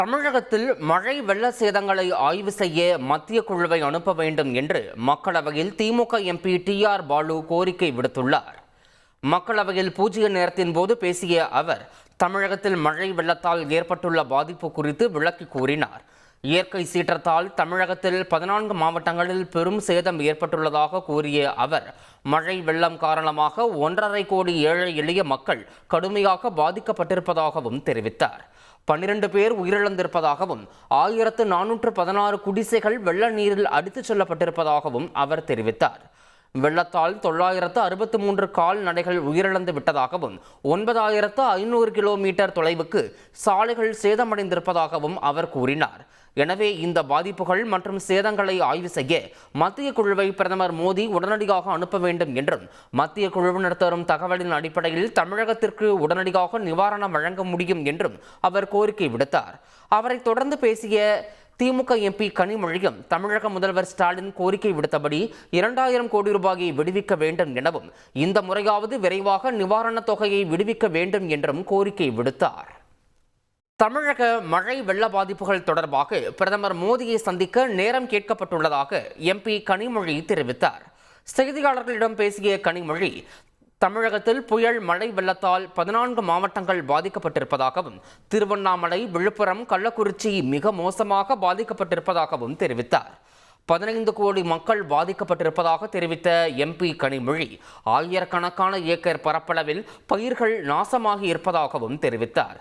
தமிழகத்தில் மழை வெள்ள சேதங்களை ஆய்வு செய்ய மத்திய குழுவை அனுப்ப வேண்டும் என்று மக்களவையில் திமுக எம்பி டி.ஆர். பாலு கோரிக்கை விடுத்துள்ளார். மக்களவையில் பூஜ்ய நேரத்தின் போது பேசிய அவர் தமிழகத்தில் மழை வெள்ளத்தால் ஏற்பட்டுள்ள பாதிப்பு குறித்து விளக்கி கூறினார். இயற்கை சீற்றத்தால் தமிழகத்தில் 14 மாவட்டங்களில் பெரும் சேதம் ஏற்பட்டுள்ளதாக கூறிய அவர் மழை வெள்ளம் காரணமாக 1.5 கோடி ஏழை எளிய மக்கள் கடுமையாக பாதிக்கப்பட்டிருப்பதாகவும் தெரிவித்தார். 12 பேர் உயிரிழந்திருப்பதாகவும் 1416 குடிசைகள் வெள்ள நீரில் அடித்துச் செல்லப்பட்டிருப்பதாகவும் அவர் தெரிவித்தார். வெள்ளத்தால் 963 கால்நடைகள் உயிரிழந்து விட்டதாகவும் 9500 கிலோமீட்டர் தொலைவுக்கு சாலைகள் சேதமடைந்திருப்பதாகவும் அவர் கூறினார். எனவே இந்த பாதிப்புகள் மற்றும் சேதங்களை ஆய்வு செய்ய மத்திய குழுவை பிரதமர் மோடி உடனடியாக அனுப்ப வேண்டும் என்றும் மத்திய குழுவினர் தரும் தகவலின் அடிப்படையில் தமிழகத்திற்கு உடனடியாக நிவாரணம் வழங்க முடியும் என்றும் அவர் கோரிக்கை விடுத்தார். அவரை தொடர்ந்து பேசிய திமுக எம்பி கனிமொழியும் தமிழக முதல்வர் ஸ்டாலின் கோரிக்கை விடுத்தபடி 2000 கோடி ரூபாயை விடுவிக்க வேண்டும் எனவும் இந்த முறையாவது விரைவாக நிவாரணத் தொகையை விடுவிக்க வேண்டும் என்றும் கோரிக்கை விடுத்தார். தமிழக மழை வெள்ள பாதிப்புகள் தொடர்பாக பிரதமர் மோடியை சந்திக்க நேரம் கேட்கப்பட்டுள்ளதாக எம்பி கனிமொழி தெரிவித்தார். செய்தியாளர்களிடம் பேசிய கனிமொழி தமிழகத்தில் புயல் மழை வெள்ளத்தால் 14 மாவட்டங்கள் பாதிக்கப்பட்டிருப்பதாகவும் திருவண்ணாமலை, விழுப்புரம், கள்ளக்குறிச்சி மிக மோசமாக பாதிக்கப்பட்டிருப்பதாகவும் தெரிவித்தார். 15 கோடி மக்கள் பாதிக்கப்பட்டிருப்பதாக தெரிவித்த எம்பி கனிமொழி ஆயிரக்கணக்கான ஏக்கர் பரப்பளவில் பயிர்கள் நாசமாகி இருப்பதாகவும் தெரிவித்தார்.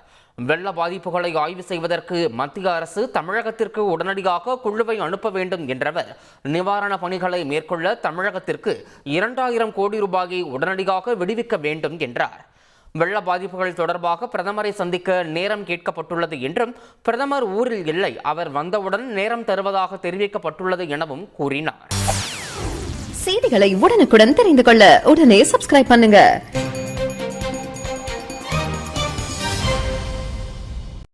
வெள்ள பாதிப்புகளை ஆய்வு செய்வதற்கு மத்திய அரசு தமிழகத்திற்கு உடனடியாக குழுவை அனுப்ப வேண்டும் என்றவர் நிவாரண பணிகளை மேற்கொள்ள தமிழகத்திற்கு 2000 கோடி ரூபாயை உடனடியாக விடுவிக்க வேண்டும் என்றார். வெள்ள பாதிப்புகள் தொடர்பாக பிரதமரை சந்திக்க நேரம் கேட்கப்பட்டுள்ளது என்றும் பிரதமர் ஊரில் இல்லை, அவர் வந்தவுடன் நேரம் தருவதாக தெரிவிக்கப்பட்டுள்ளது எனவும் கூறினார். செய்திகளை உடனுக்குடன் தெரிந்து கொள்ள உடனே சப்ஸ்கிரைப் பண்ணுங்க.